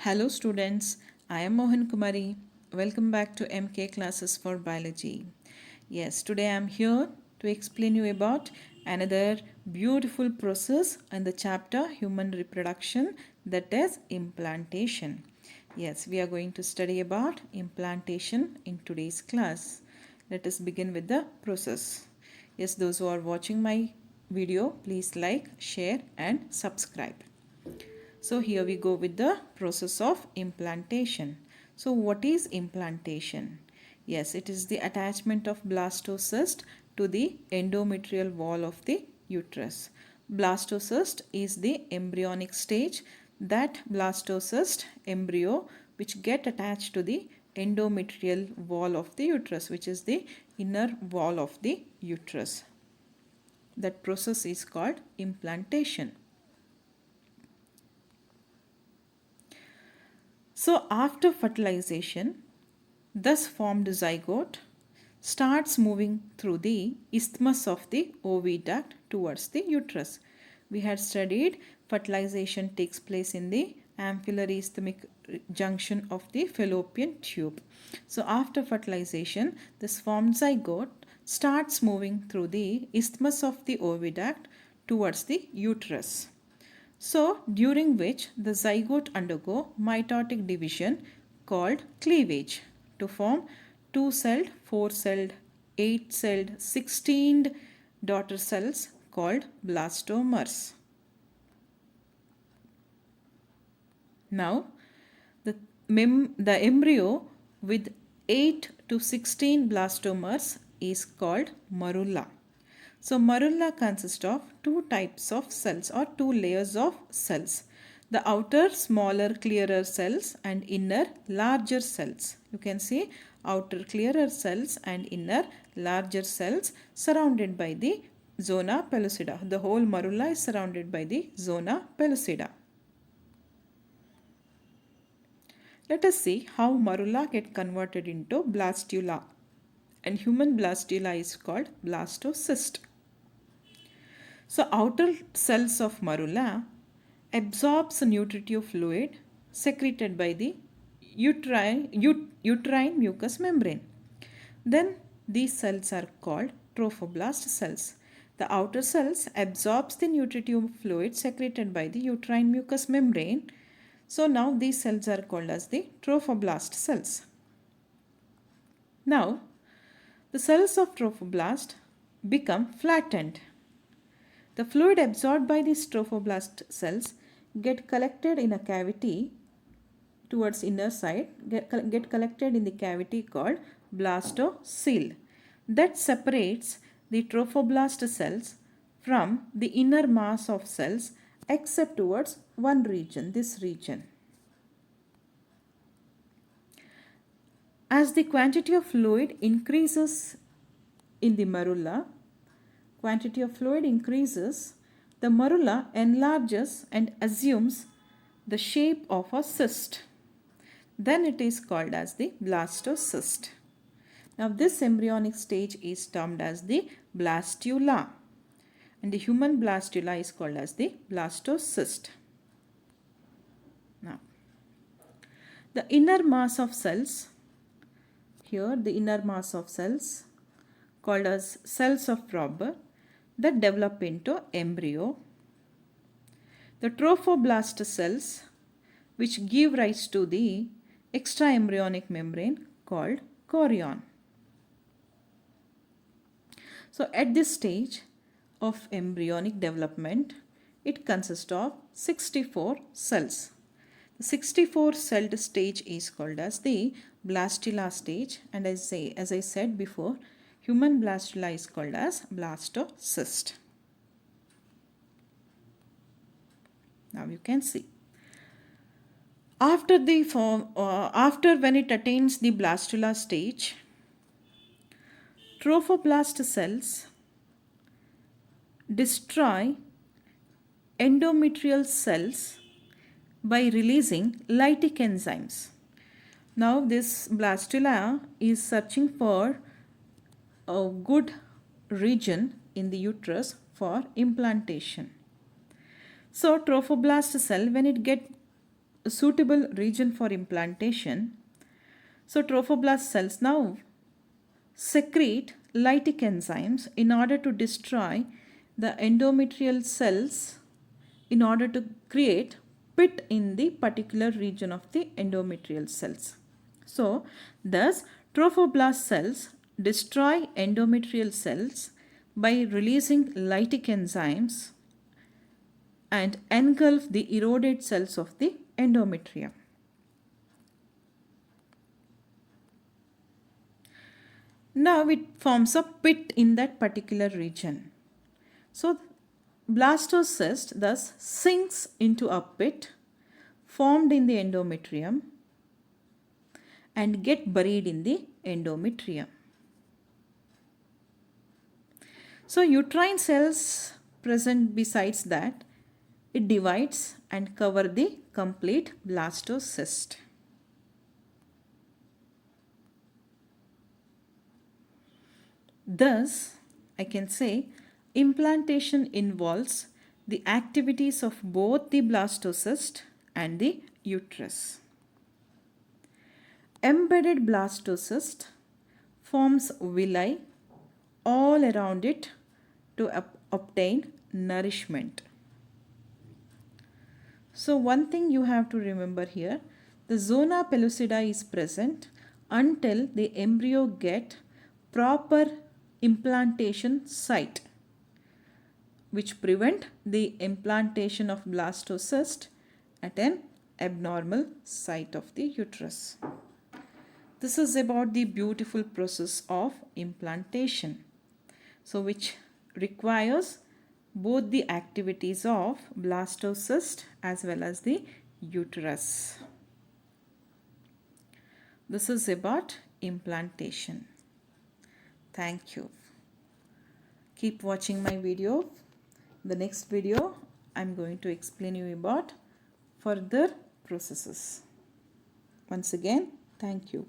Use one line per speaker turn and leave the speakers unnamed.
Hello students, I am Mohan Kumari. Welcome back to MK Classes for Biology. Yes, today I am here to explain you about another beautiful process in the chapter Human Reproduction, that is implantation. Yes, we are going to study about implantation in today's class. Let us begin with the process. Yes, those who are watching my video, please like, share and subscribe. So here we go with the process of implantation. So what is implantation? Yes, it is the attachment of blastocyst to the endometrial wall of the uterus. Blastocyst is the embryonic stage, that blastocyst embryo which get attached to the endometrial wall of the uterus, which is the inner wall of the uterus. That process is called implantation. So after fertilization, thus formed zygote starts moving through the isthmus of the oviduct towards the uterus. We had studied fertilization takes place in the ampullary isthmic junction of the fallopian tube. So after fertilization, this formed zygote starts moving through the isthmus of the oviduct towards the uterus. So, during which the zygote undergo mitotic division called cleavage to form 2-celled, 4-celled, 8-celled, 16 daughter cells called blastomers. Now, the embryo with 8 to 16 blastomers is called marulla. So marulla consists of two types of cells or two layers of cells. The outer smaller clearer cells and inner larger cells. You can see outer clearer cells and inner larger cells surrounded by the zona pellucida. The whole marulla is surrounded by the zona pellucida. Let us see how marulla get converted into blastula, and human blastula is called blastocyst. So outer cells of marulla absorbs nutritive fluid secreted by the uterine mucous membrane. Then these cells are called trophoblast cells. The outer cells absorbs the nutritive fluid secreted by the uterine mucous membrane. So now these cells are called as the trophoblast cells. Now the cells of trophoblast become flattened. The fluid absorbed by these trophoblast cells get collected in a cavity towards inner side, get collected in the cavity called blastocele that separates the trophoblast cells from the inner mass of cells except towards one region, this region. As the quantity of fluid increases in the marulla, the marulla enlarges and assumes the shape of a cyst. Then it is called as the blastocyst. Now this embryonic stage is termed as the blastula, and the human blastula is called as the blastocyst. Now the inner mass of cells, here the inner mass of cells called as cells of Probber that develop into embryo. The trophoblast cells which give rise to the extraembryonic membrane called chorion. So at this stage of embryonic development, it consists of 64 cells. The 64-celled stage is called as the blastula stage, and as I said before, human blastula is called as blastocyst. Now you can see. After when it attains the blastula stage, trophoblast cells destroy endometrial cells by releasing lytic enzymes. Now this blastula is searching for a good region in the uterus for implantation. So trophoblast cell, when it get suitable region for implantation. So trophoblast cells now secrete lytic enzymes in order to destroy the endometrial cells in order to create pit in the particular region of the endometrial cells. So, thus trophoblast cells destroy endometrial cells by releasing lytic enzymes and engulf the eroded cells of the endometrium. Now it forms a pit in that particular region. So blastocyst thus sinks into a pit formed in the endometrium and get buried in the endometrium. So uterine cells present besides that, it divides and cover the complete blastocyst. Thus, I can say implantation involves the activities of both the blastocyst and the uterus. Embedded blastocyst forms villi all around it to obtain nourishment. So one thing you have to remember here, the zona pellucida is present until the embryo get proper implantation site, which prevent the implantation of blastocyst at an abnormal site of the uterus. This is about the beautiful process of implantation, so which requires both the activities of blastocyst as well as the uterus. This is about implantation. Thank you. Keep watching my video. The next video I'm going to explain you about further processes. Once again, thank you.